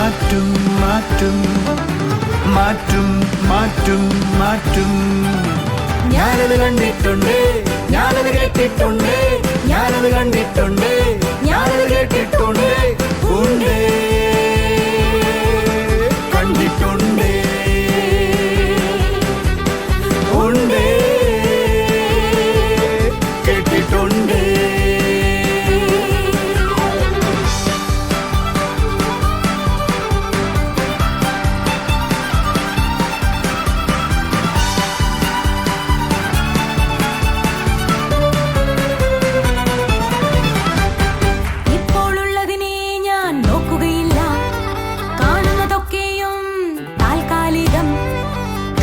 മാറ്റും മാറ്റും മാറ്റും മാറ്റും മാറ്റും. ഞാനത് കണ്ടിട്ടുണ്ട്, ഞാനത് കേട്ടിട്ടുണ്ട്, ഞാനത് കണ്ടിട്ടുണ്ട്, ഞാനത് കേട്ടിട്ടുണ്ട്, ഉണ്ട് കണ്ടിട്ടുണ്ട്, ഉണ്ട് കേട്ടിട്ടുണ്ട്.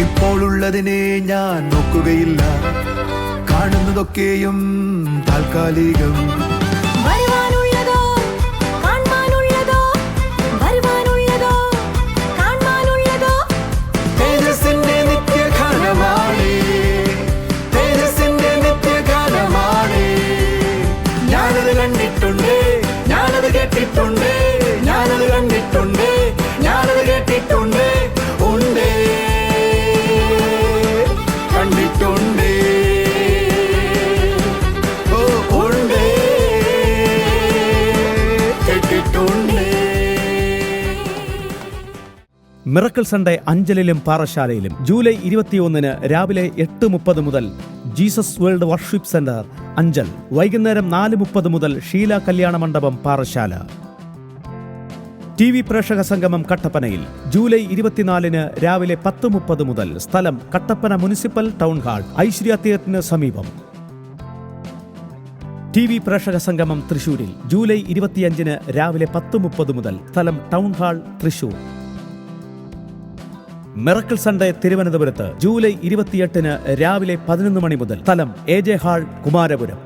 ഇപ്പോഴുള്ളതിനെ ഞാൻ നോക്കുകയില്ല, കാണുന്നതൊക്കെയും താൽക്കാലികം. വരുവാനുള്ളതോ കാണാനുള്ളതോ, വരുവാനുള്ളതോ കാണാനുള്ളതോ തേജസ്സിന്റെ നിത്യഗാനമാണ്, തേജസ്സിന്റെ നിത്യഗാനമാണ്. ഞാനത് കണ്ടിട്ടുണ്ട്, ഞാനത് കേട്ടിട്ടുണ്ട്, ഞാനത് കണ്ടിട്ടുണ്ട്, ഞാനത് കേട്ടിട്ടുണ്ട്, ഉണ്ട് കണ്ടിട്ടുണ്ട്, ഉണ്ട് കേട്ടിട്ടുണ്ട്. മിറക്കിൾ സൺഡേ അഞ്ചലിലും പാറശാലയിലും ജൂലൈ 21 രാവിലെ 8:30 മുതൽ Jesus world worship centre Anchal, വൈകുന്നേരം 4:30 മുതൽ ഷീല കല്യാണ മണ്ഡപം പാറശാല. TV പ്രേക്ഷക സംഗമം കട്ടപ്പനയിൽ ജൂലൈ 24 രാവിലെ 10:30 മുതൽ, സ്ഥലം Kattappana municipal town hall, Aishwarya തിയേറ്ററിന് സമീപം. TV പ്രേക്ഷക സംഗമം തൃശൂരിൽ ജൂലൈ 25 രാവിലെ 10:30 മുതൽ, സ്ഥലം town hall Thrissur. Miracle Sunday തിരുവനന്തപുരത്ത് ജൂലൈ 28 രാവിലെ 11 മണി മുതൽ, സ്ഥലം AJ ഹാൾ കുമാരപുരം.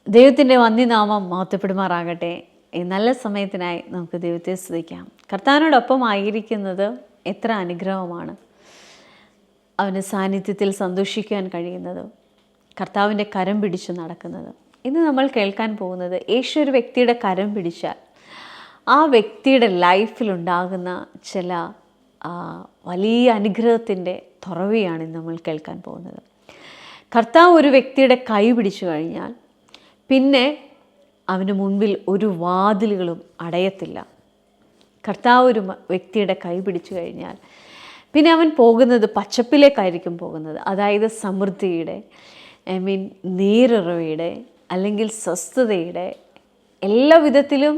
ദൈവത്തിൻ്റെ വന്യനാമം മഹത്വപ്പെടുമാറാകട്ടെ. ഈ നല്ല സമയത്തിനായി നമുക്ക് ദൈവത്തെ സ്തുതിക്കാം. കർത്താവിനോടൊപ്പം ആയിരിക്കുന്നത് എത്ര അനുഗ്രഹമാണ്. അവൻ്റെ സാന്നിധ്യത്തിൽ സന്തോഷിക്കാൻ കഴിയുന്നത്, കർത്താവിൻ്റെ കരം പിടിച്ച് നടക്കുന്നത്. ഇന്ന് നമ്മൾ കേൾക്കാൻ പോകുന്നത്, യേശു ഒരു വ്യക്തിയുടെ കരം പിടിച്ചാൽ ആ വ്യക്തിയുടെ ലൈഫിലുണ്ടാകുന്ന ചില വലിയ അനുഗ്രഹത്തിൻ്റെ തുറവിയാണ് ഇന്ന് നമ്മൾ കേൾക്കാൻ പോകുന്നത്. കർത്താവ് ഒരു വ്യക്തിയുടെ കൈ പിടിച്ചു കഴിഞ്ഞാൽ പിന്നെ അവന് മുൻപിൽ ഒരു വാതിലുകളും അടയത്തില്ല. കർത്താവ് ഒരു വ്യക്തിയുടെ കൈ പിടിച്ചു കഴിഞ്ഞാൽ പിന്നെ അവൻ പോകുന്നത് പച്ചപ്പിലേക്കായിരിക്കും പോകുന്നത്. അതായത് സമൃദ്ധിയുടെ, നീരുറവയുടെ, അല്ലെങ്കിൽ സ്വസ്ഥതയുടെ, എല്ലാ വിധത്തിലും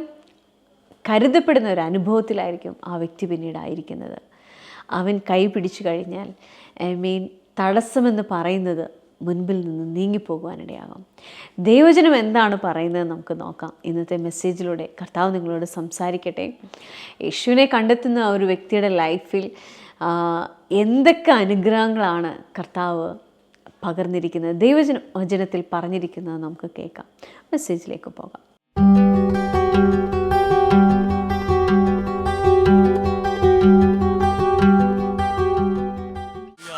കരുതപ്പെടുന്ന ഒരു അനുഭവത്തിലായിരിക്കും ആ വ്യക്തി പിന്നീടായിരിക്കുന്നത്. അവൻ കൈ പിടിച്ചു കഴിഞ്ഞാൽ തടസ്സമെന്ന് പറയുന്നത് മുൻപിൽ നിന്ന് നീങ്ങിപ്പോകുവാനിടയാകും. ദൈവജനം എന്താണ് പറയുന്നത് നമുക്ക് നോക്കാം. ഇന്നത്തെ മെസ്സേജിലൂടെ കർത്താവ് നിങ്ങളോട് സംസാരിക്കട്ടെ. യേശുവിനെ കണ്ടെത്തുന്ന ഒരു വ്യക്തിയുടെ ലൈഫിൽ എന്തൊക്കെ അനുഗ്രഹങ്ങളാണ് കർത്താവ് പകർന്നിരിക്കുന്നത്, ദൈവവചനത്തിൽ പറഞ്ഞിരിക്കുന്നത് നമുക്ക് കേൾക്കാം. മെസ്സേജിലേക്ക് പോകാം.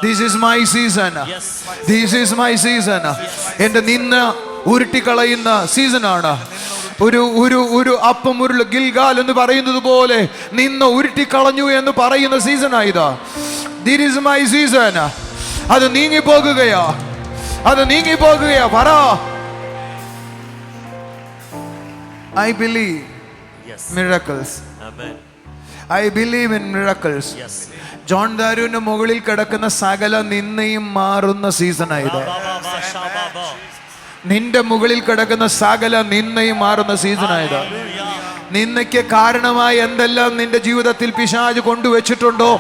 This is my season. This is my season. എന്റെ നിന്ന ഉരുട്ടിക്കളയുന്ന സീസണാണ്. ഒരു അപ്പം ഉരുള് ഗിൽഗാൽ എന്ന് പറയുന്നത് പോലെ നിന്ന് ഉരുട്ടിക്കളഞ്ഞു എന്ന് പറയുന്ന സീസണായത്. This is my season. അത് നീങ്ങിപ്പോകുകയാ, അത് നീങ്ങിപ്പോകുകയാ. പറ, I believe miracles. I believe in miracles. John ദാരുവിന്റെ മുകളിൽ കിടക്കുന്ന സകല നിന്നയും മാറുന്ന സീസണായത്. നിന്റെ മുകളിൽ കിടക്കുന്ന സകല നിന്നയും മാറുന്ന സീസണായത്. നിന്നയ്ക്ക് കാരണമായി എന്തെല്ലാം നിന്റെ ജീവിതത്തിൽ പിശാച് കൊണ്ടുവച്ചിട്ടുണ്ടോ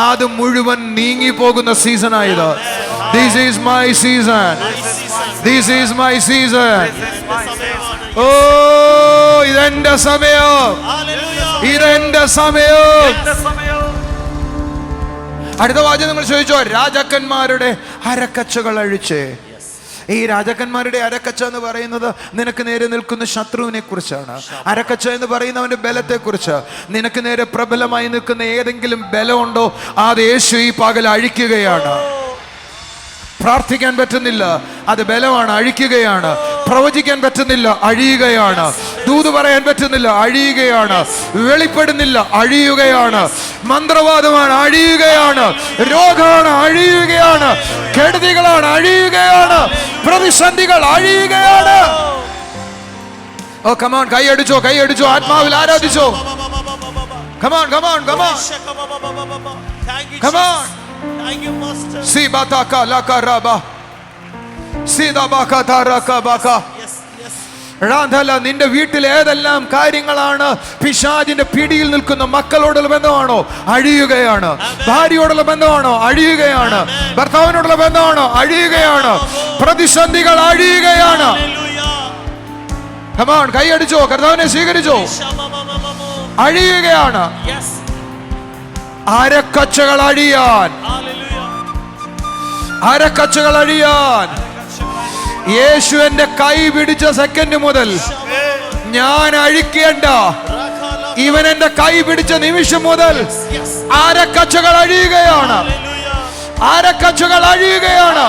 അത് മുഴുവൻ നീങ്ങിപ്പോകുന്ന സീസണായത്. This is my season. This is my season. ഓ, ഇതെന്റെ സമയം, ഇതെന്റെ സമയം. അടുത്ത വാചകം നിങ്ങൾ ചോദിച്ചോ, രാജാക്കന്മാരുടെ അരക്കച്ചകൾ അഴിച്ച്. ഈ രാജാക്കന്മാരുടെ അരക്കച്ച എന്ന് പറയുന്നത് നിനക്ക് നേരെ നിൽക്കുന്ന ശത്രുവിനെ കുറിച്ചാണ്. അരക്കച്ച എന്ന് പറയുന്നവന്റെ ബലത്തെ കുറിച്ച്. നിനക്ക് നേരെ പ്രബലമായി നിൽക്കുന്ന ഏതെങ്കിലും ബലമുണ്ടോ അത് യേശു ഈ പകൽ അഴിക്കുകയാണ്. പ്രാർത്ഥിക്കാൻ പറ്റുന്നില്ല, അത് ബലമാണ്, അഴിക്കുകയാണ്. പ്രവചിക്കാൻ പറ്റുന്നില്ല, അഴിയുകയാണ്. ദൂത് പറയാൻ പറ്റുന്നില്ല, അഴിയുകയാണ്. വെളിപ്പെടുന്നില്ല, അഴിയുകയാണ്. മന്ത്രവാദമാണ്, അഴിയുകയാണ്. രോഗമാണ്, അഴിയുകയാണ്. കെടുതികളാണ്, അഴിയുകയാണ്. പ്രതിസന്ധികൾ അഴിയുകയാണ്. ഓ കമോൺ, കൈയടിച്ചോ, കൈയടിച്ചോ, ആത്മാവിൽ ആരാധിച്ചോ. Come on, come on, come on, come on. സീബാതാക ലകറബ സീദാബാക തറകബക. റാന്ധല, നിന്റെ വീട്ടിൽ ഏതെല്ലാം കാര്യങ്ങളാണ് പിശാചിന്റെ പിടിയിൽ നിൽക്കുന്ന? മക്കളോടുള്ള ബന്ധമാണോ? അഴിയുകയാണ്. ഭാര്യയോടുള്ള ബന്ധമാണോ? അഴിയുകയാണ്. ഭർത്താവിനോടുള്ള ബന്ധമാണോ? അഴിയുകയാണ്. പ്രതിസന്ധികൾ അഴിയുകയാണ്. കമോൺ, കൈയടിച്ചോ, കർത്താവിനെ സ്വീകരിച്ചോ. അഴിയുകയാണ്. അരക്കച്ചകൾ അഴിയാൻ, അരക്കച്ചകൾ അഴിയാൻ. യേശു എന്റെ കൈ പിടിച്ച സെക്കൻഡ് മുതൽ ഞാൻ അഴിക്കേണ്ട, ഇവൻ എന്റെ കൈ പിടിച്ച നിമിഷം മുതൽ അരക്കച്ചകൾ അഴിയുകയാണ്. അരക്കച്ചകൾ അഴിയുകയാണ്.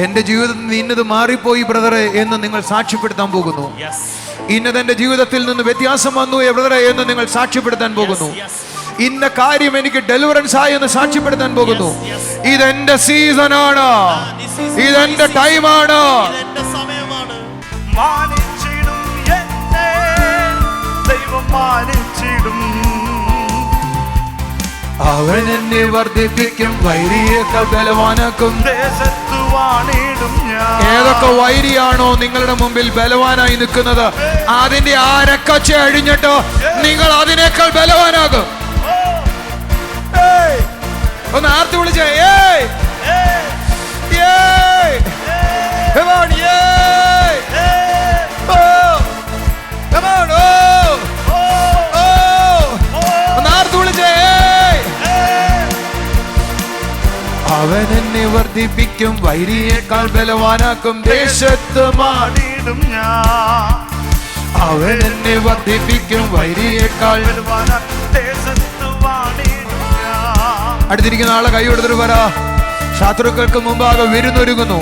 എന്റെ ജീവിതത്തിൽ നിന്ന് ഇന്നത് മാറിപ്പോയി ബ്രദറെ എന്ന് നിങ്ങൾ സാക്ഷ്യപ്പെടുത്താൻ പോകുന്നു. ഇന്നത് എന്റെ ജീവിതത്തിൽ നിന്ന് വ്യത്യാസം വന്നു ബ്രദറെ എന്ന് നിങ്ങൾ സാക്ഷ്യപ്പെടുത്താൻ പോകുന്നു. ഇന്ന കാര്യം എനിക്ക് ഡെലിവറൻസ് ആയി എന്ന് സാക്ഷ്യപ്പെടുത്താൻ പോകുന്നു. ഇതെന്റെ സീസണാണ്, ഇതെന്റെ ടൈമാണ്. അവൻ എന്നെ വർദ്ധിപ്പിക്കും, വൈരിയേക്കാൾ ബലവാനാക്കും. ഏതൊക്കെ വൈരിയാണോ നിങ്ങളുടെ മുമ്പിൽ ബലവാനായി നിൽക്കുന്നത്, അതിന്റെ ആരക്കച്ച അഴിഞ്ഞിട്ട് നിങ്ങൾ അതിനേക്കാൾ ബലവാനാകും. ഒന്ന് ആർത്തി വിളിച്ചേ. ഒന്ന് ആർത്തി വിളിച്ചേ. അവൻ എന്നെ വർദ്ധിപ്പിക്കും, വൈരിയേക്കാൾ ബലവാനാക്കും. ദേശത്ത് മാറിയിടും ഞാൻ. അവൻ എന്നെ വർദ്ധിപ്പിക്കും, വൈരിയേക്കാൾ ബലവാനാക്കും. അടുത്തിരിക്കുന്ന ആളെ കൈ കൊടുത്തിട്ട് പറ, ശത്രുക്കൾക്ക് മുമ്പാകെ വിരുന്നൊരുങ്ങുന്നു,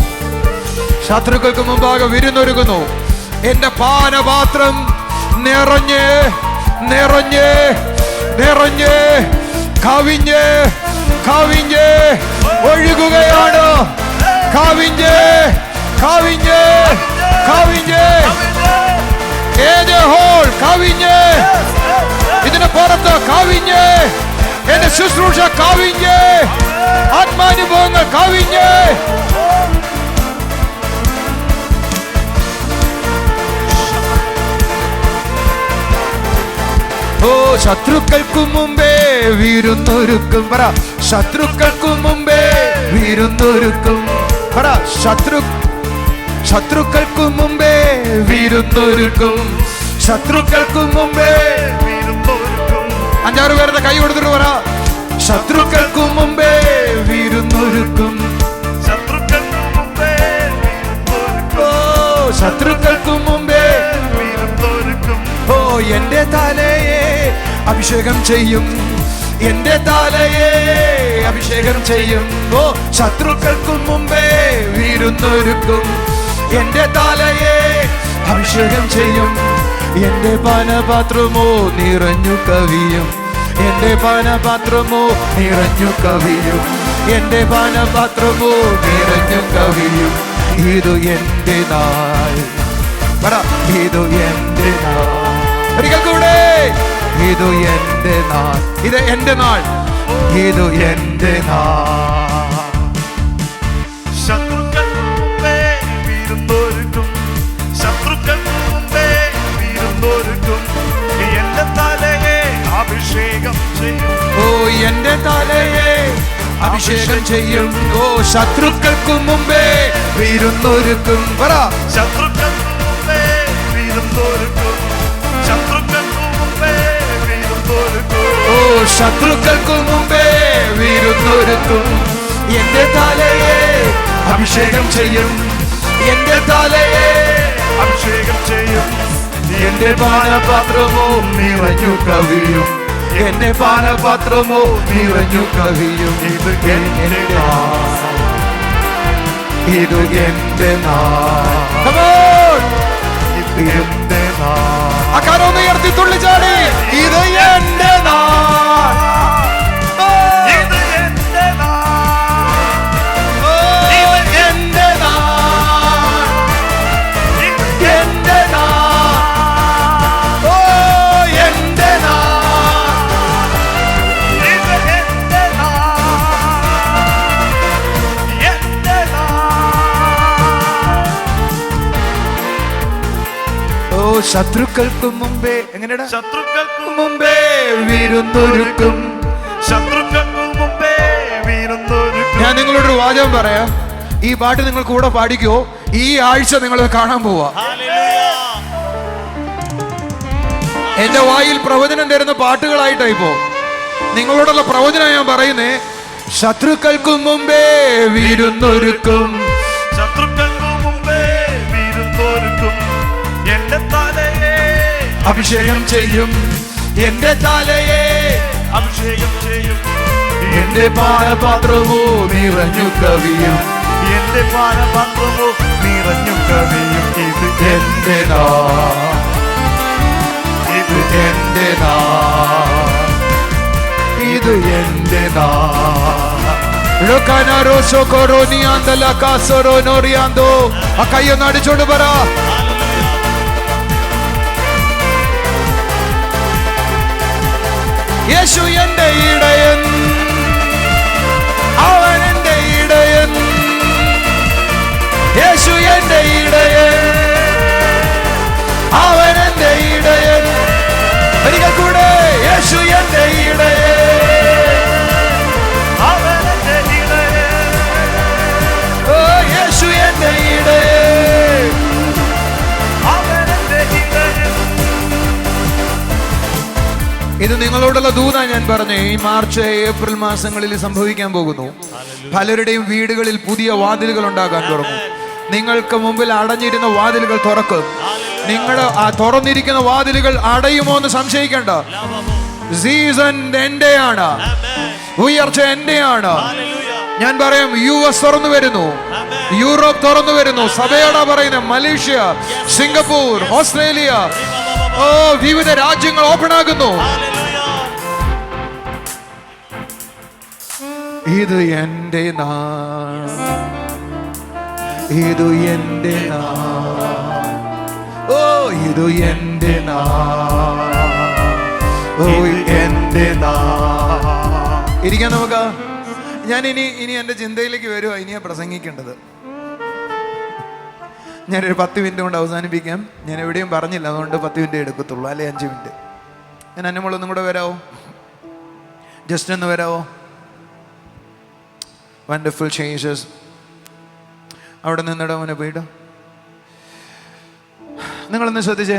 ശത്രുക്കൾക്ക് മുമ്പാകെ വിരുന്നൊരുങ്ങുന്നു. എന്റെ പാനപാത്രം നിറഞ്ഞ് നിറഞ്ഞ് നിറഞ്ഞ് കവിഞ്ഞ് കവിഞ്ഞ് ഒഴുകുകയാണ്. കവിഞ്ഞ് കവിഞ്ഞ് കവിഞ്ഞ് ഏത് ഹോൾ കവിഞ്ഞ്, ഇതിന് പുറത്ത് കവിഞ്ഞ്, എന്റെ ശുശ്രൂഷ കവിഞ്ഞ്, ആത്മാനുഭവങ്ങൾ കവിഞ്ഞ്. ഓ ശത്രുക്കൾക്കു മുമ്പേ വിരുന്നൊരുക്കും. പറ, ശത്രുക്കൾക്കു മുമ്പേ വിരുന്നൊരുക്കും. പറ, ശത്രുക്കൾക്കു മുമ്പേ വിരുന്നൊരുക്കും. ശത്രുക്കൾക്കു മുമ്പേ വിരുന്നൊരുക്കും. 5-6 പേരുടെ കൈ കൊടുത്തിട്ട് പറ, ശത്രുക്കൾക്കു മുമ്പേ വിരുന്നൊരുക്കും. ശത്രുക്കൾക്കു മുമ്പേ വിരുന്നൊരുക്കും. ഓ ശത്രുക്കൾക്കു മുമ്പേ വിരുന്നൊരുക്കും. ഓ എന്റെ തലയെ അഭിഷേകം ചെയ്യും, എന്റെ തലയെ അഭിഷേകം ചെയ്യും. ഓ ശത്രുക്കൾക്കു മുമ്പേ വിരുന്നൊരുക്കും, എന്റെ തലയെ അഭിഷേകം ചെയ്യും. എന്റെ പാനപാത്രമോ നിറഞ്ഞു കവിയും, എന്റെ പാനപാത്രമോ നിറഞ്ഞു കവിയും, എന്റെ പാനപാത്രമോ നിറഞ്ഞു കവിയും. ഇതു എന്റെ നാൾ. പറ, ഇതു എന്റെ നാൾ. ഒരിക്കൽ കൂടെ, ഇതു എന്റെ നാൾ, ഇത് എന്റെ നാൾ, ഇതു എന്റെ നാൾ. ശത്രുക്കൾക്ക് മുമ്പേ വിരുന്നൊരുക്കും, ശത്രുക്കൾക്ക് മുമ്പേ വിരുന്നൊരുക്കും. എന്റെ തലയെ അഭിഷേകം ചെയ്യും. ഓ എന്റെ തലയെ അഭിഷേകം ചെയ്യും. ഓ ശത്രുക്കൾക്ക് മുമ്പേ വിരുന്നൊരുക്കും. പറ, ശത്രുക്കൾക്ക് മുമ്പേ വിരുന്നൊരുക്കും, ശത്രുക്കൾക്ക് മുമ്പേ വിരുന്നൊരുക്കും. ഓ ശത്രുക്കൾക്ക് മുമ്പേ വിരുന്നൊരുക്കും. എന്റെ തലയെ അഭിഷേകം ചെയ്യും, എന്റെ തലയെ അഭിഷേകം ചെയ്യും. എന്റെ പാനപാത്രമോ നിറഞ്ഞു കവിയും, എന്റെ പാനപാത്രമോ നിറഞ്ഞു കവിയും. ഇത് എന്റെ നാൾ. ഇത് എന്റെ നാൾ. ഇത് എന്റെ നാൾ. ആ കരം ഉയർത്തി തുള്ളിച്ചാടി. ഇത് എന്റെ നാൾ. ഇത് എന്റെ നാൾ. ഇത് എന്റെ നാൾ. ഇത് എന്റെ നാൾ. ഓ എന്റെ നാൾ. ഇത് എന്റെ നാൾ. എന്റെ നാൾ. ഓ ശത്രുക്കൾക്ക് മുമ്പേ എങ്ങനെയാ? ശത്രുക്കൾക്കു മുമ്പേ വിരുന്നൊരുക്കും. ശത്രുക്കൾക്കു മുമ്പേ വീരുന്നൊരുക്കും. ഞാൻ നിങ്ങളോടൊരു വാചകം പറയാം. ഈ പാട്ട് നിങ്ങൾ കൂടെ പാടിക്കോ. ഈ ആഴ്ച നിങ്ങൾ കാണാൻ പോവാ. എന്റെ വായിൽ പ്രവചനം തരുന്ന പാട്ടുകളായിട്ടാ ഇപ്പോ. നിങ്ങളോടുള്ള പ്രവചനം ഞാൻ പറയുന്നേ. ശത്രുക്കൾക്ക് മുമ്പേ വിരുന്നൊരുക്കും. ശത്രുക്കൾക്കു മുമ്പേ വീരുന്നൊരുക്കും. എന്റെ തലയെ അഭിഷേകം ചെയ്യും. എന്റെ തലയെ അഭിഷേകം ചെയ്യും. എന്റെ പാനപാത്രമോ നിറഞ്ഞു കവിയും. എന്റെ പാനപാത്രമോ നിറഞ്ഞു കവിയും. ഇത് എന്റെ നാൾ. ഇത് എന്റെ നാൾ. ഇത് എന്റെ നാൾ. ആ കയ്യൊന്ന് അടിച്ചോണ്ട് പറ. യേശു എന്റെ ഇടയൻ. അവൻ എന്റെ ഇടയൻ. യേശു എന്റെ ഇടയൻ. അവൻ എന്റെ ഇടയൻ. ഒരിക്കൽ കൂടെ. യേശു എന്റെ ഇടയൻ. അവന്റെ ഇടയൻ. ഓ യേശു എന്റെ ഇടയൻ. അവന്റെ ഇടയൻ. ഇത് നിങ്ങളോടുള്ള ദൂതാ ഞാൻ പറഞ്ഞു. ഈ മാർച്ച് ഏപ്രിൽ മാസങ്ങളിൽ സംഭവിക്കാൻ പോകുന്നു. പലരുടെയും വീടുകളിൽ പുതിയ വാതിലുകൾ ഉണ്ടാകാൻ തുടങ്ങും. നിങ്ങൾക്ക് മുമ്പിൽ അടഞ്ഞിരുന്ന വാതിലുകൾ തുറക്കും. നിങ്ങളുടെ ആ തുറന്നിരിക്കുന്ന വാതിലുകൾ അടയുമോ എന്ന് സംശയിക്കണ്ട. സീസൺ എന്റെയാണ്. ഉയർച്ച എന്റെയാണ്. ഞാൻ പറയും US തുറന്നു വരുന്നു. യൂറോപ്പ് തുറന്നു വരുന്നു. സഭയോടാ പറയുന്നത്. മലേഷ്യ, സിംഗപ്പൂർ, ഓസ്ട്രേലിയ, ഓ വിവിധ രാജ്യങ്ങൾ ഓപ്പൺ ആകുന്നു. ഇത് എന്റെ നാൾ. ഇത് എന്റെ നാൾ. ഓ ഇത് എന്റെ നാൾ. ഓ എന്റെ നാൾ. ഇരിക്കാൻ നമുക്ക്. ഞാൻ ഇനി എന്റെ ചിന്തയിലേക്ക് വരുവാ. ഇനിയാ പ്രസംഗിക്കേണ്ടത്. ഞാനൊരു 10 മിനിറ്റ് കൊണ്ട് അവസാനിപ്പിക്കാം. ഞാൻ എവിടെയും പറഞ്ഞില്ല, അതുകൊണ്ട് 10 മിനിറ്റ് എടുക്കത്തുള്ളൂ, അല്ലെ 5 മിനിറ്റ്. ഞാൻ അന്നമൊന്നും കൂടെ വരാവോ? ജസ്റ്റ് ഒന്ന് വരാവോ? Wonderful changes. അവിടെ നിന്നിട മോനെ പോയിട്ട് നിങ്ങളൊന്ന് ശ്രദ്ധിച്ചേ.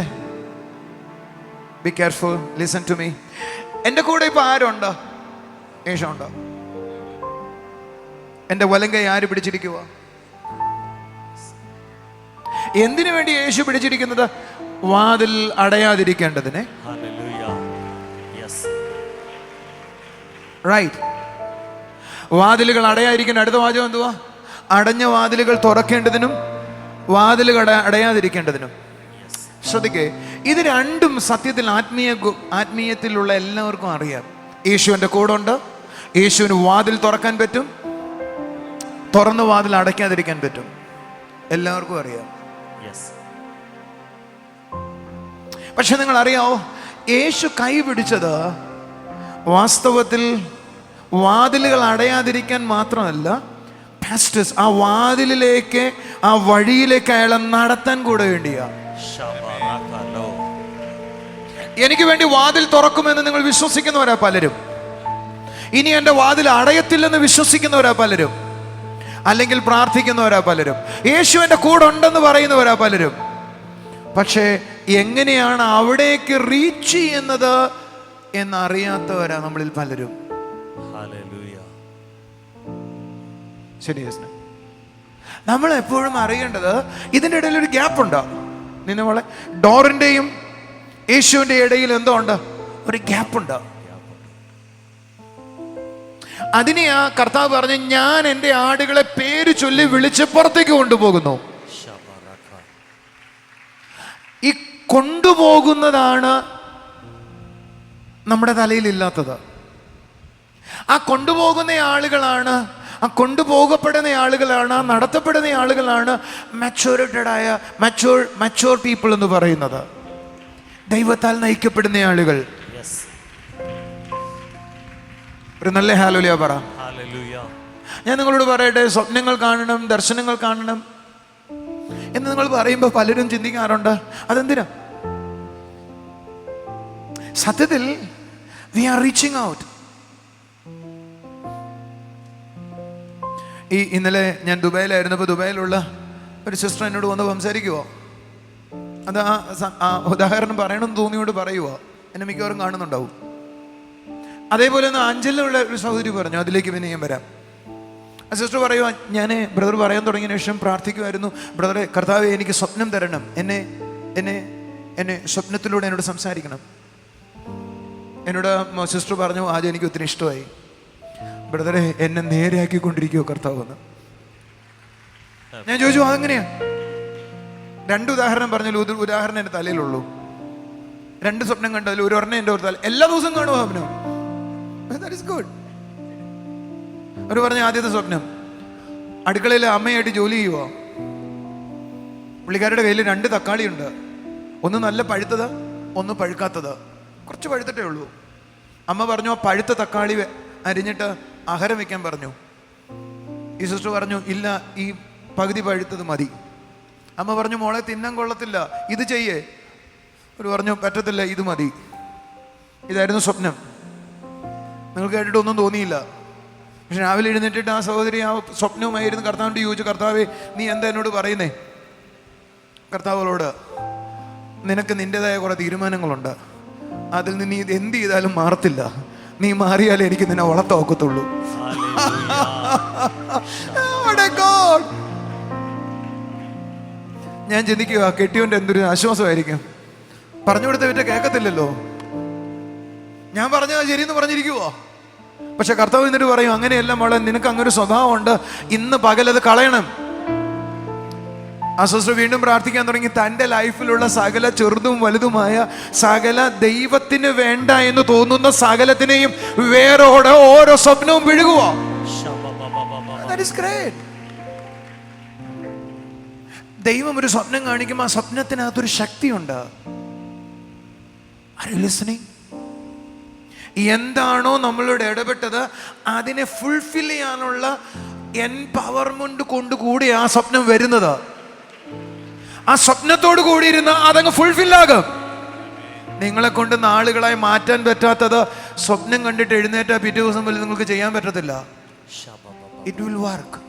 Be careful, listen to me. എൻ്റെ കൂടെ ഇപ്പൊ ആരുണ്ടോ? യേശു ഉണ്ടോ? എൻ്റെ വലങ്കൈ ആര് പിടിച്ചിരിക്കുക? എന്തിനു വേണ്ടി യേശു പിടിച്ചിരിക്കുന്നത്? വാതിൽ അടയാതിരിക്കേണ്ടതിനെ. റൈറ്റ്. വാതിലുകൾ അടയാതിരിക്കേണ്ട. അടുത്ത വാചകം എന്തുവാ? അടഞ്ഞ വാതിലുകൾ തുറക്കേണ്ടതിനും വാതിലുകൾ അടയാതിരിക്കേണ്ടതിനും. ശ്രദ്ധിക്കേ, ഇത് രണ്ടും സത്യത്തിൽ ആത്മീയത്തിലുള്ള എല്ലാവർക്കും അറിയാം. യേശുവിൻ്റെ കൂടെ ഉണ്ട്. യേശുവിന് വാതിൽ തുറക്കാൻ പറ്റും, തുറന്ന് വാതിൽ അടയ്ക്കാതിരിക്കാൻ പറ്റും. എല്ലാവർക്കും അറിയാം. പക്ഷെ നിങ്ങൾ അറിയാവോ, യേശു കൈ പിടിച്ചത് വാസ്തവത്തിൽ വാതിലുകൾ അടയാതിരിക്കാൻ മാത്രമല്ല, പാസ്റ്റേഴ്സ് ആ വാതിലിലേക്ക്, ആ വഴിയിലേക്ക് അയാളെ നടത്താൻ കൂടെ വേണ്ടിയാ. എനിക്ക് വേണ്ടി വാതിൽ തുറക്കുമെന്ന് നിങ്ങൾ വിശ്വസിക്കുന്നവരാ പലരും. ഇനി എൻ്റെ വാതിൽ അടയത്തില്ലെന്ന് വിശ്വസിക്കുന്നവരാ പലരും. അല്ലെങ്കിൽ പ്രാർത്ഥിക്കുന്നവരാ പലരും. യേശു എൻ്റെ കൂടെ ഉണ്ടെന്ന് പറയുന്നവരാ പലരും. പക്ഷേ എങ്ങനെയാണ് അവിടേക്ക് റീച്ച് ചെയ്യുന്നത് എന്നറിയാത്തവരാ നമ്മളിൽ പലരും. ശരിയാ. നമ്മൾ എപ്പോഴും അറിയേണ്ടത് ഇതിൻ്റെ ഇടയിൽ ഒരു ഗ്യാപ്പ് ഉണ്ടോ? നിന്നെ ഡോറിൻ്റെയും യേശുവിൻ്റെ ഇടയിൽ എന്തോ ഉണ്ട്? ഒരു ഗ്യാപ്പ് ഉണ്ട്. അതിനെ ആ കർത്താവ് പറഞ്ഞു, ഞാൻ എൻ്റെ ആടുകളെ പേര് ചൊല്ലി വിളിച്ച് പുറത്തേക്ക് കൊണ്ടുപോകുന്നു. ഈ കൊണ്ടുപോകുന്നതാണ് നമ്മുടെ തലയിലില്ലാത്തത്. ആ കൊണ്ടുപോകുന്ന ആളുകളാണ്, ആ കൊണ്ടുപോകപ്പെടുന്ന ആളുകളാണ്, ആ നടത്തപ്പെടുന്ന ആളുകളാണ് മാച്യൂരിറ്റഡായ മച്യൂർ പീപ്പിൾ എന്ന് പറയുന്നത്. ദൈവത്താൽ നയിക്കപ്പെടുന്ന ആളുകൾ. ഒരു നല്ല ഹല്ലേലൂയ പറ. ഞാൻ നിങ്ങളോട് പറയട്ടെ, സ്വപ്നങ്ങൾ കാണണം, ദർശനങ്ങൾ കാണണം എന്ന് നിങ്ങൾ പറയുമ്പോൾ പലരും ചിന്തിക്കാറുണ്ട്, അതെന്തിനാ? സത്യത്തിൽ വി ആർ റീച്ചിങ് ഔട്ട്. ഇന്നലെ ഞാൻ ദുബായിലായിരുന്നപ്പോൾ ദുബായിലുള്ള ഒരു സിസ്റ്റർ എന്നോട് വന്ന് സംസാരിക്കുവോ, അത് ആ ഉദാഹരണം പറയണമെന്ന് തോന്നിയോട് പറയുവോ, എന്നെ മിക്കവാറും കാണുന്നുണ്ടാവും. അതേപോലെ ഒന്ന് അഞ്ചലിലുള്ള ഒരു സഹോദരി പറഞ്ഞു, അതിലേക്ക് പിന്നെ ഞാൻ വരാം. ആ സിസ്റ്റർ പറയുക, ഞാൻ ബ്രദർ പറയാൻ തുടങ്ങിയ ശേഷം പ്രാർത്ഥിക്കുമായിരുന്നു, ബ്രദറെ കർത്താവേ എനിക്ക് സ്വപ്നം തരണം, എന്നെ എന്നെ എന്നെ സ്വപ്നത്തിലൂടെ എന്നോട് സംസാരിക്കണം. എന്നോട് സിസ്റ്റർ പറഞ്ഞു, ആദ്യം എനിക്ക് ഒത്തിരി ഇഷ്ടമായി, ബ്രദറെ എന്നെ നേരെയാക്കിക്കൊണ്ടിരിക്കുവോ കർത്താവ് എന്ന്. ഞാൻ ചോദിച്ചു, അതെങ്ങനെയാ? 2 ഉദാഹരണം പറഞ്ഞാലും ഉദാഹരണം എൻ്റെ തലയിലുള്ളൂ. 2 സ്വപ്നം കണ്ടതിൽ ഒരു ഒരെണ്ണം എൻ്റെ ഒരു തല, എല്ലാ ദിവസവും കാണുമോ അവനോ? That is good. അവർ പറഞ്ഞ ആദ്യത്തെ സ്വപ്നം, അടുക്കളയിൽ അമ്മയായിട്ട് ജോലി ചെയ്യുവോ. പുള്ളിക്കാരുടെ കയ്യിൽ 2 തക്കാളിയുണ്ട്, ഒന്ന് നല്ല പഴുത്തത്, ഒന്ന് പഴുക്കാത്തത്. കുറച്ച് പഴുത്തിട്ടേ ഉള്ളൂ. അമ്മ പറഞ്ഞു, ആ പഴുത്ത തക്കാളി അരിഞ്ഞിട്ട് ആഹാരം വെക്കാൻ പറഞ്ഞു. ഈ സിസ്റ്റർ പറഞ്ഞു, ഇല്ല ഈ പകുതി പഴുത്തത് മതി. അമ്മ പറഞ്ഞു, മോളെ തിന്നാൻ കൊള്ളത്തില്ല, ഇത് ചെയ്യേ. ഒരു പറഞ്ഞു, പറ്റത്തില്ല, ഇത് മതി. ഇതായിരുന്നു സ്വപ്നം. നിങ്ങൾ കേട്ടിട്ടൊന്നും തോന്നിയില്ല. പക്ഷെ രാവിലെ എഴുന്നേറ്റിട്ട് ആ സഹോദരി ആ സ്വപ്നവുമായിരുന്നു കർത്താവിൻ്റെ ചോദിച്ചു, കർത്താവേ നീ എന്താ എന്നോട് പറയുന്നേ? കർത്താവുകളോട്, നിനക്ക് നിൻ്റെതായ കുറേ തീരുമാനങ്ങളുണ്ട്, അതിൽ നിന്ന് നീ എന്ത് ചെയ്താലും മാറത്തില്ല, നീ മാറിയാലേ എനിക്ക് നിന്നെ വളർത്താക്കത്തുള്ളൂ. ഞാൻ ചിന്തിക്കുക, കെട്ടിയോൻ്റെ എന്തൊരു ആശ്വാസമായിരിക്കും. പറഞ്ഞു കൊടുത്ത വിറ്റ കേൾക്കത്തില്ലല്ലോ. ഞാൻ പറഞ്ഞത് ശരിയെന്ന് പറഞ്ഞിരിക്കുവോ? പക്ഷെ കർത്താവ് എന്നിട്ട് പറയും, അങ്ങനെയല്ല മോളെ, നിനക്ക് അങ്ങനൊരു സ്വഭാവമുണ്ട്, ഇന്ന് പകലത് കളയണം. ആ സിസ്റ്റർ വീണ്ടും പ്രാർത്ഥിക്കാൻ തുടങ്ങി. തൻ്റെ ലൈഫിലുള്ള സകല ചെറുതും വലുതുമായ സകല ദൈവത്തിന് വേണ്ട എന്ന് തോന്നുന്ന സകലത്തിനെയും വേരോടെ ഓരോ സ്വപ്നവും വിഴുകുക. That is great. ദൈവം ഒരു സ്വപ്നം കാണിക്കുമ്പോൾ ആ സ്വപ്നത്തിനകത്തൊരു ശക്തിയുണ്ട്. Are you listening? എന്താണോ നമ്മളോട് ഇടപെട്ടത് അതിനെ ഫുൾഫിൽ ചെയ്യാനുള്ള എംപവർമെന്റ് കൊണ്ടുകൂടി ആ സ്വപ്നം വരുന്നത്. ആ സ്വപ്നത്തോട് കൂടിയിരുന്ന അതങ്ങ് ഫുൾഫിൽ ആകും. നിങ്ങളെ കൊണ്ട് നാളുകളായി മാറ്റാൻ പറ്റാത്തത് സ്വപ്നം കണ്ടിട്ട് എഴുന്നേറ്റ പിറ്റേ ദിവസം പോലും നിങ്ങൾക്ക് ചെയ്യാൻ പറ്റത്തില്ല. It will work.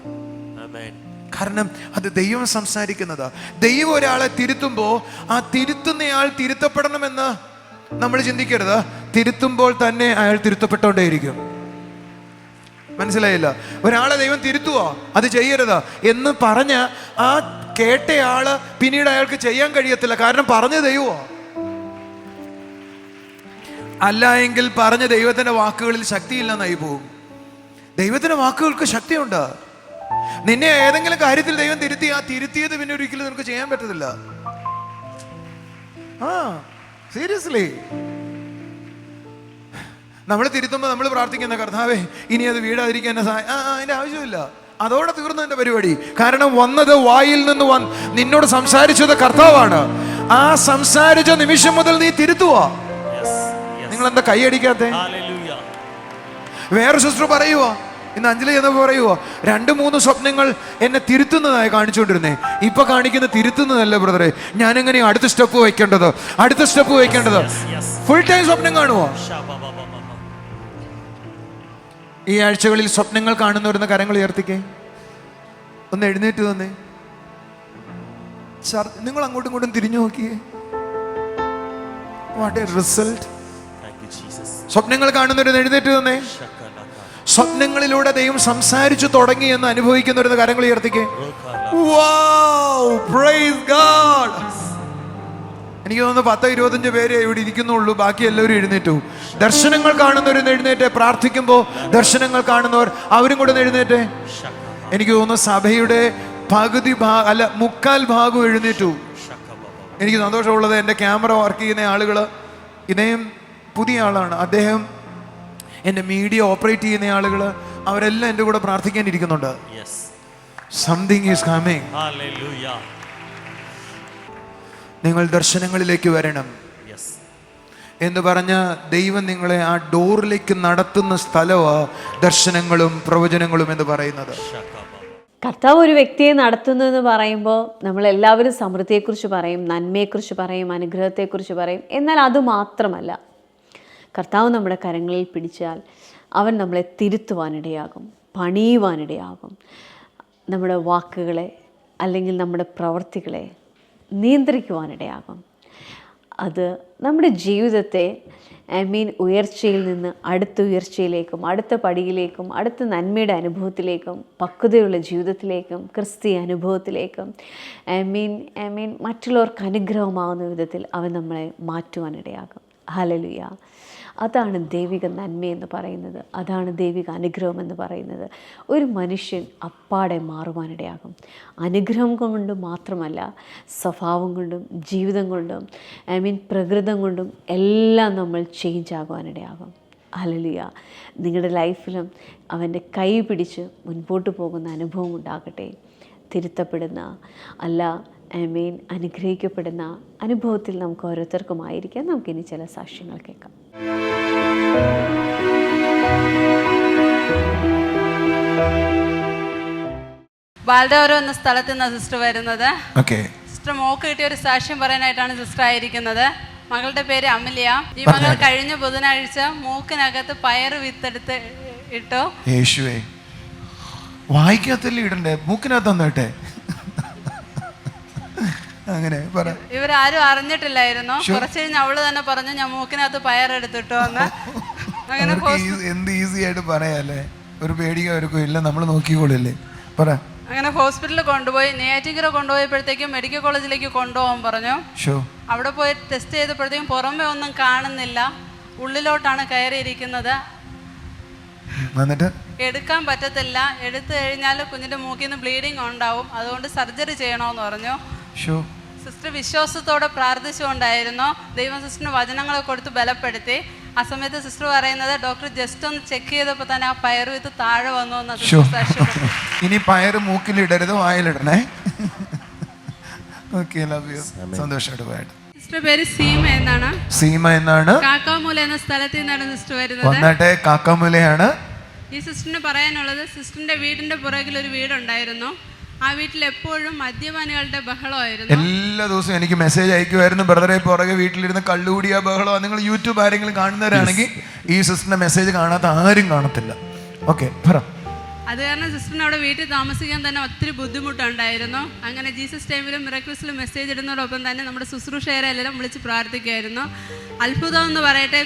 കാരണം അത് ദൈവം സംസാരിക്കുന്നത്. ദൈവം ഒരാളെ തിരുത്തുമ്പോൾ ആ തിരുത്തുന്നയാൾ തിരുത്തപ്പെടണമെന്ന് നമ്മൾ ചിന്തിക്കരുത്. തിരുത്തുമ്പോൾ തന്നെ അയാൾ തിരുത്തപ്പെട്ടോണ്ടേയിരിക്കും. മനസ്സിലായില്ല? ഒരാളെ ദൈവം തിരുത്തുവോ, അത് ചെയ്യരുത് എന്ന് പറഞ്ഞ ആ കേട്ടയാള് പിന്നീട് അയാൾക്ക് ചെയ്യാൻ കഴിയത്തില്ല. കാരണം പറഞ്ഞ ദൈവമോ. അല്ല എങ്കിൽ പറഞ്ഞ ദൈവത്തിന്റെ വാക്കുകളിൽ ശക്തിയില്ലെന്നായി പോകും. ദൈവത്തിന്റെ വാക്കുകൾക്ക് ശക്തിയുണ്ട്. നിന്നെ ഏതെങ്കിലും കാര്യത്തിൽ ദൈവം തിരുത്തി, ആ തിരുത്തിയത് പിന്നെ ഒരിക്കലും നിനക്ക് ചെയ്യാൻ പറ്റത്തില്ല. സീരിയസ്ലി നമ്മൾ തിരുത്തുമ്പോൾ നമ്മൾ പ്രാർത്ഥിക്കുന്ന, കർത്താവേ ഇനി അത് വീടാതിരിക്കാൻ അതിന്റെ ആവശ്യമില്ല. അതോടെ തീർന്നു എന്റെ പരിപാടി. കാരണം വന്നത് വായിൽ നിന്ന് നിന്നോട് സംസാരിച്ചത് കർത്താവാണ്. ആ സംസാരിച്ച നിമിഷം മുതൽ നീ തിരുത്തുവാ. നിങ്ങൾ എന്താ കൈയടിക്കാത്തെ? വേറെ സിസ്റ്റർ പറയുവോ, ഇന്ന് അഞ്ജലി എന്നപ്പോ പറയുവോ, 2-3 സ്വപ്നങ്ങൾ എന്നെ തിരുത്തുന്നതായി കാണിച്ചുകൊണ്ടിരുന്നേ. ഇപ്പൊ കാണിക്കുന്ന തിരുത്തുന്നതല്ല ബ്രദറെ, ഞാനെങ്ങനെയാ അടുത്ത സ്റ്റെപ്പ് വയ്ക്കേണ്ടത്. ഫുൾ ടൈം സ്വപ്നം കാണുവോ? ഈ ആഴ്ചകളിൽ സ്വപ്നങ്ങൾ കാണുന്നവരുന്ന കരങ്ങൾ ഉയർത്തിക്കേ. ഒന്ന് എഴുന്നേറ്റ് തന്നെ. നിങ്ങൾ അങ്ങോട്ടും ഇങ്ങോട്ടും തിരിഞ്ഞു നോക്കിയേ. What A result. സ്വപ്നങ്ങൾ കാണുന്നവരുന്ന് എഴുന്നേറ്റ് തന്നെ. സ്വപ്നങ്ങളിലൂടെ ദൈവം സംസാരിച്ചു തുടങ്ങി എന്ന് അനുഭവിക്കുന്നവരുന്ന കരങ്ങൾ ഉയർത്തിക്കേ. Wow, praise God. എനിക്ക് തോന്നുന്നു 10-25 പേരെ ഇവിടെ ഇരിക്കുന്നുള്ളൂ, ബാക്കി എല്ലാവരും എഴുന്നേറ്റു. ദർശനങ്ങൾ കാണുന്നവരൊന്ന് എഴുന്നേറ്റ്. പ്രാർത്ഥിക്കുമ്പോൾ ദർശനങ്ങൾ കാണുന്നവർ അവരും കൂടെ ഒന്ന് എഴുന്നേറ്റേ. എനിക്ക് തോന്നുന്നു സഭയുടെ പകുതി അല്ല 3/4 എഴുന്നേറ്റു. എനിക്ക് സന്തോഷമുള്ളത് എൻ്റെ ക്യാമറ വർക്ക് ചെയ്യുന്ന ആളുകൾ, ഇദ്ദേഹം പുതിയ ആളാണ്, അദ്ദേഹം എൻ്റെ മീഡിയ ഓപ്പറേറ്റ് ചെയ്യുന്ന ആളുകൾ, അവരെല്ലാം എൻ്റെ കൂടെ പ്രാർത്ഥിക്കാനിരിക്കുന്നുണ്ട്. Something is coming. നിങ്ങൾ ദർശനങ്ങളിലേക്ക് വരണം എന്ന് പറഞ്ഞ ദൈവം നിങ്ങളെ ആ ഡോറിലേക്ക് നടത്തുന്ന സ്ഥലമാണ് ദർശനങ്ങളും പ്രവചനങ്ങളും എന്ന് പറയുന്നത്. കർത്താവ് ഒരു വ്യക്തിയെ നടത്തുന്നു എന്ന് പറയുമ്പോൾ നമ്മളെല്ലാവരും സമൃദ്ധിയെക്കുറിച്ച് പറയും, നന്മയെക്കുറിച്ച് പറയും, അനുഗ്രഹത്തെക്കുറിച്ച് പറയും. എന്നാൽ അതുമാത്രമല്ല, കർത്താവ് നമ്മുടെ കരങ്ങളിൽ പിടിച്ചാൽ അവൻ നമ്മളെ തിരുത്തുവാനിടയാകും, പണിയുവാനിടയാകും. നമ്മുടെ വാക്കുകളെ അല്ലെങ്കിൽ നമ്മുടെ പ്രവൃത്തികളെ നിയന്ത്രിക്കുവാനിടയാകും. അത് നമ്മുടെ ജീവിതത്തെ ഉയർച്ചയിൽ നിന്ന് അടുത്ത ഉയർച്ചയിലേക്കും അടുത്ത പടിയിലേക്കും അടുത്ത നന്മയുടെ അനുഭവത്തിലേക്കും പക്വതയുള്ള ജീവിതത്തിലേക്കും ക്രിസ്തീയ അനുഭവത്തിലേക്കും മറ്റുള്ളവർക്ക് അനുഗ്രഹമാകുന്ന വിധത്തിൽ അവൻ നമ്മളെ മാറ്റുവാനിടയാകും. ഹല്ലേലൂയ. അതാണ് ദൈവിക നന്മയെന്ന് പറയുന്നത്, അതാണ് ദൈവിക അനുഗ്രഹം എന്ന് പറയുന്നത്. ഒരു മനുഷ്യൻ അപ്പാടെ മാറുവാനിടയാകും. അനുഗ്രഹം കൊണ്ട് മാത്രമല്ല, സ്വഭാവം കൊണ്ടും ജീവിതം കൊണ്ടും പ്രകൃതം കൊണ്ടും എല്ലാം നമ്മൾ ചേഞ്ച് ആകുവാനിടയാകും. ഹല്ലേലൂയ. നിങ്ങളുടെ ലൈഫിലും അവൻ്റെ കൈ പിടിച്ച് മുൻപോട്ട് പോകുന്ന അനുഭവം ഉണ്ടാകട്ടെ. തിരുത്തപ്പെടുന്ന അല്ല അനുഗ്രഹിക്കപ്പെടുന്ന അനുഭവത്തിൽ നമുക്ക് ഓരോരുത്തർക്കുമായിരിക്കാം. നമുക്കിനി ചില സാക്ഷ്യങ്ങൾ കേൾക്കാം. ബാൽഡോരോ എന്ന സ്ഥലത്ത് നിന്ന് സിസ്റ്റർ വരുന്നത്. ഓക്കേ. സിസ്റ്റർ മോക്ക് കിട്ടിയ ഒരു സാക്ഷ്യം പറയാനായിട്ടാണ് സിസ്റ്റർ ആയിരിക്കുന്നത്. മകളുടെ പേര് അമലിയ. ഈ മകൾ കഴിഞ്ഞ ബുധനാഴ്ച മൂക്കിനകത്ത് പയറ് വിത്തെടുത്ത് ഇട്ടു. യേശുവേ, വായിക്കാത്തല്ലേ ഇടണ്ടേ, മൂക്കിനകത്ത് അങ്ങനെ പറ. ഇവരാരും അറിഞ്ഞിട്ടില്ലായിരുന്നു. കുറച്ച് കഴിഞ്ഞ് അവള് തന്നെ പറഞ്ഞു, ഞാൻ മൂക്കിനകത്ത് പയറെടുത്തിട്ടോ എന്ന്. അങ്ങനെ എന്ത് ഈസി ആയിട്ട് പറയാല്ലേ, ഒരു പേടിക്കും ഇല്ല, നമ്മൾ നോക്കിക്കോളില്ലേ, പറ. അങ്ങനെ ഹോസ്പിറ്റലിൽ കൊണ്ടുപോയി, നെയ്യാറ്റിൻകര കൊണ്ടുപോയപ്പോഴത്തേക്കും മെഡിക്കൽ കോളേജിലേക്ക് കൊണ്ടുപോകാൻ പറഞ്ഞു. അവിടെ പോയി ടെസ്റ്റ് ചെയ്തപ്പോഴത്തേക്കും പുറമെ ഒന്നും കാണുന്നില്ല, ഉള്ളിലോട്ടാണ് കയറിയിരിക്കുന്നത്. എടുക്കാൻ പറ്റത്തില്ല, എടുത്തു കഴിഞ്ഞാൽ കുഞ്ഞിന്റെ മൂക്കിൽ നിന്ന് ബ്ലീഡിങ് ഉണ്ടാവും, അതുകൊണ്ട് സർജറി ചെയ്യണമെന്ന് പറഞ്ഞു. സിസ്റ്റർ വിശ്വാസത്തോടെ പ്രാർത്ഥിച്ചുകൊണ്ടായിരുന്നു. ദൈവം സിസ്റ്ററിന് വചനങ്ങളെ കൊടുത്ത് ബലപ്പെടുത്തി. ആ സമയത്ത് സിസ്റ്റർ പറയുന്നത്, ഡോക്ടർ ജസ്റ്റ് ഒന്ന് ചെക്ക് ചെയ്തപ്പോൾ തന്നെ ആ പയറ് വിത്ത് താഴെ വന്നു എന്ന്. ഇനി പയറ് മൂക്കിലിടരുത്, വായിലിടണേ. സിസ്റ്റർ പേര് സീമ എന്നാണ്. സീമ എന്നാണ്. കാക്കാമൂല എന്ന സ്ഥലത്ത് നിന്നാണ് സിസ്റ്റർ വരുന്നത്. കാക്കാമൂലയാണ്. ഈ സിസ്റ്ററിന് പറയാനുള്ളത്, സിസ്റ്ററിന്റെ വീടിന്റെ പുറകിൽ ഒരു വീടുണ്ടായിരുന്നു. ആ വീട്ടിൽ എപ്പോഴും മദ്യപാനികളുടെ ബഹളമായിരുന്നു. എല്ലാ ദിവസവും എനിക്ക് മെസ്സേജ് അയക്കുമായിരുന്നു, ബ്രദറെ പുറകെ വീട്ടിലിരുന്ന് കള്ളുകൂടിയ ബഹളോ. നിങ്ങൾ യൂട്യൂബ് ആരെങ്കിലും കാണുന്നവരാണെങ്കിൽ ഈ സിസ്റ്ററിന്റെ മെസ്സേജ് കാണാത്ത ആരും കാണത്തില്ല. ഓക്കെ, പറ. അത് കാരണം സിസ്റ്ററിന് അവിടെ വീട്ടിൽ താമസിക്കാൻ തന്നെ ഒത്തിരി ബുദ്ധിമുട്ടുണ്ടായിരുന്നു. അങ്ങനെ ജീസസ് ടൈമിലും മിറക്കിൾസിലും മെസ്സേജ് ഇടുന്നതോടൊപ്പം തന്നെ നമ്മുടെ ശുശ്രൂഷകരെല്ലാം വിളിച്ച് പ്രാർത്ഥിക്കുമായിരുന്നു. അത്ഭുതം എന്ന് പറയട്ടെ,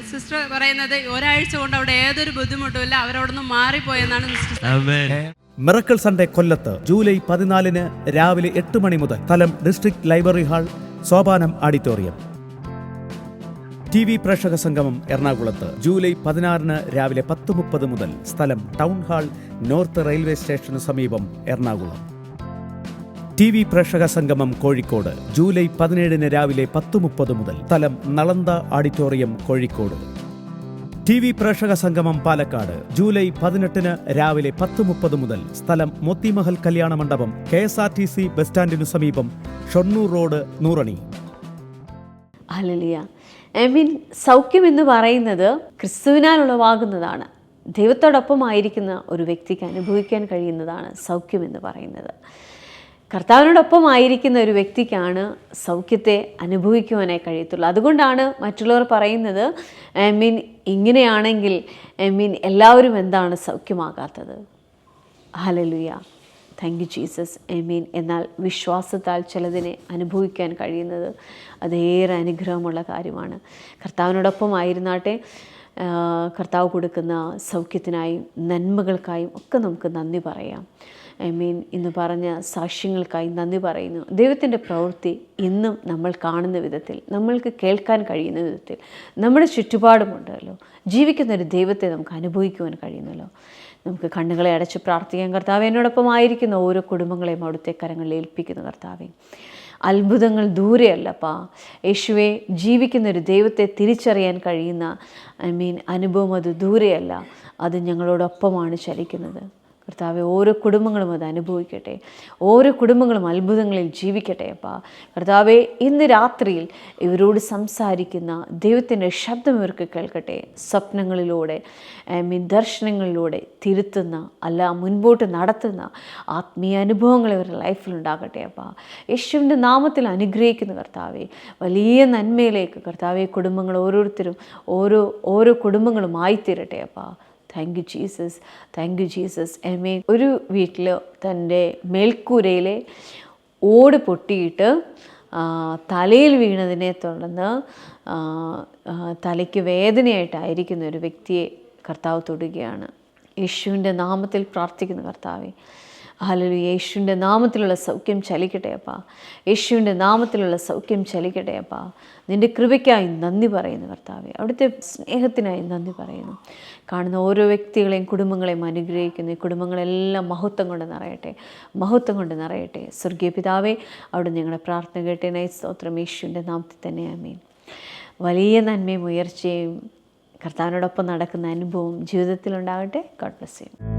സിസ്റ്റർ പറയുന്നത് ഒരാഴ്ച കൊണ്ട് അവിടെ ഏതൊരു ബുദ്ധിമുട്ടുമില്ല, അവരവിടെ നിന്ന് മാറിപ്പോയെന്നാണ് സിസ്റ്റർ. മിറക്കിൾ സൺഡേ കൊല്ലത്ത് ജൂലൈ 14 രാവിലെ 8 മണി മുതൽ. സ്ഥലം district library hall, Sopanam auditorium. TV പ്രേക്ഷക സംഗമം എറണാകുളത്ത് ജൂലൈ 16 രാവിലെ 10:30 മുതൽ. സ്ഥലം ടൗൺ ഹാൾ, നോർത്ത് റെയിൽവേ സ്റ്റേഷന് സമീപം, എറണാകുളം. TV പ്രേക്ഷക സംഗമം കോഴിക്കോട് ജൂലൈ 17 രാവിലെ 10:30 മുതൽ. സ്ഥലം നളന്ദ ഓഡിറ്റോറിയം, കോഴിക്കോട്. TV പ്രേക്ഷക സംഗമം പാലക്കാട് ജൂലൈ 18 രാവിലെ 10:30 മുതൽ. സ്ഥലം മോത്തിമഹൽ കല്യാണ മണ്ഡപം, KSRTC ബസ് സ്റ്റാൻഡിനു സമീപം, ഷൊർണൂർ റോഡ്, നൂറണി. ഹല്ലേലൂയ. സൗഖ്യം എന്ന് പറയുന്നത് ക്രിസ്തുവിനാൽ ഉളവാകുന്നതാണ്. ദൈവത്തോടൊപ്പമായിരിക്കുന്ന ഒരു വ്യക്തിക്ക് അനുഭവിക്കാൻ കഴിയുന്നതാണ് സൗഖ്യം എന്ന് പറയുന്നത്. കർത്താവിനോടൊപ്പം ആയിരിക്കുന്ന ഒരു വ്യക്തിക്കാണ് സൗഖ്യത്തെ അനുഭവിക്കുവാനായി കഴിയത്തുള്ളൂ. അതുകൊണ്ടാണ് മറ്റുള്ളവർ പറയുന്നത്, ഇങ്ങനെയാണെങ്കിൽ എല്ലാവരും എന്താണ് സൗഖ്യമാകാത്തത്. Hallelujah, thank you Jesus. എന്നാൽ വിശ്വാസത്താൽ ചിലതിനെ അനുഭവിക്കാൻ കഴിയുന്നത് അതേറെ അനുഗ്രഹമുള്ള കാര്യമാണ്. കർത്താവിനോടൊപ്പം ആയിരുന്നാട്ടെ, കർത്താവ് കൊടുക്കുന്ന സൗഖ്യത്തിനായും നന്മകൾക്കായും ഒക്കെ നമുക്ക് നന്ദി പറയാം. ഇന്ന് പറഞ്ഞ സാക്ഷ്യങ്ങൾക്കായി നന്ദി പറയുന്നു. ദൈവത്തിൻ്റെ പ്രവൃത്തി ഇന്നും നമ്മൾ കാണുന്ന വിധത്തിൽ, നമ്മൾക്ക് കേൾക്കാൻ കഴിയുന്ന വിധത്തിൽ നമ്മുടെ ചുറ്റുപാടുമുണ്ടല്ലോ. ജീവിക്കുന്നൊരു ദൈവത്തെ നമുക്ക് അനുഭവിക്കുവാൻ കഴിയുന്നല്ലോ. നമുക്ക് കണ്ണുകളെ അടച്ച് പ്രാർത്ഥിക്കാൻ. കർത്താവേ, എന്നോടൊപ്പം ആയിരിക്കുന്ന ഓരോ കുടുംബങ്ങളെയും അവിടുത്തെ കരങ്ങളിൽ ഏൽപ്പിക്കുന്നു. കർത്താവേ, അത്ഭുതങ്ങൾ ദൂരെയല്ലപ്പാ. യേശുവെ, ജീവിക്കുന്നൊരു ദൈവത്തെ തിരിച്ചറിയാൻ കഴിയുന്ന അനുഭവം അത് ദൂരെയല്ല, അത് ഞങ്ങളോടൊപ്പമാണ് ചലിക്കുന്നത്. കർത്താവെ, ഓരോ കുടുംബങ്ങളും അത് അനുഭവിക്കട്ടെ. ഓരോ കുടുംബങ്ങളും അത്ഭുതങ്ങളിൽ ജീവിക്കട്ടെ അപ്പാ. കർത്താവെ, ഇന്ന് രാത്രിയിൽ ഇവരോട് സംസാരിക്കുന്ന ദൈവത്തിൻ്റെ ശബ്ദം ഇവർക്ക് കേൾക്കട്ടെ. സ്വപ്നങ്ങളിലൂടെ, ദർശനങ്ങളിലൂടെ തിരുത്തുന്ന, അല്ല മുൻപോട്ട് നടത്തുന്ന ആത്മീയ അനുഭവങ്ങൾ ഇവരുടെ ലൈഫിലുണ്ടാകട്ടെ അപ്പാ. യേശുവിൻ്റെ നാമത്തിൽ അനുഗ്രഹിക്കുന്ന കർത്താവെ, വലിയ നന്മയിലേക്ക് കർത്താവെ കുടുംബങ്ങൾ ഓരോരുത്തരും ഓരോ കുടുംബങ്ങളും ആയിത്തീരട്ടെ അപ്പാ. Thank you Jesus, thank you Jesus. ഒരു വീട്ടിൽ തൻ്റെ മേൽക്കൂരയിലെ ഓട് പൊട്ടിയിട്ട് തലയിൽ വീണതിനെ തുടർന്ന് തലയ്ക്ക് വേദനയായിട്ടായിരിക്കുന്ന ഒരു വ്യക്തിയെ കർത്താവ് തൊടുകയാണ്. യേശുവിൻ്റെ നാമത്തിൽ പ്രാർത്ഥിക്കുന്ന കർത്താവെ, ഹല്ലേലൂയ. യേശുവിൻ്റെ നാമത്തിലുള്ള സൗഖ്യം ചലിക്കട്ടെ അപ്പാ. യേശുവിൻ്റെ നാമത്തിലുള്ള സൗഖ്യം ചലിക്കട്ടെ അപ്പാ. നിൻ്റെ കൃപയ്ക്കായി നന്ദി പറയുന്നു കർത്താവെ. അവിടുത്തെ സ്നേഹത്തിനായി നന്ദി പറയുന്നു. കാണുന്ന ഓരോ വ്യക്തികളെയും കുടുംബങ്ങളെയും അനുഗ്രഹിക്കുന്നു. ഈ കുടുംബങ്ങളെല്ലാം മഹത്വം കൊണ്ട് നിറയട്ടെ, മഹത്വം കൊണ്ട് നിറയട്ടെ. സ്വർഗീയ പിതാവേ, അവിടെ ഞങ്ങളുടെ പ്രാർത്ഥന കേട്ടേനായി സ്തോത്രം. യേശുവിൻ്റെ നാമത്തിൽ തന്നെ ആമേൻ. വലിയ നന്മയും ഉയർച്ചയും കർത്താവിനോടൊപ്പം നടക്കുന്ന അനുഭവം ജീവിതത്തിലുണ്ടാകട്ടെ. God bless you.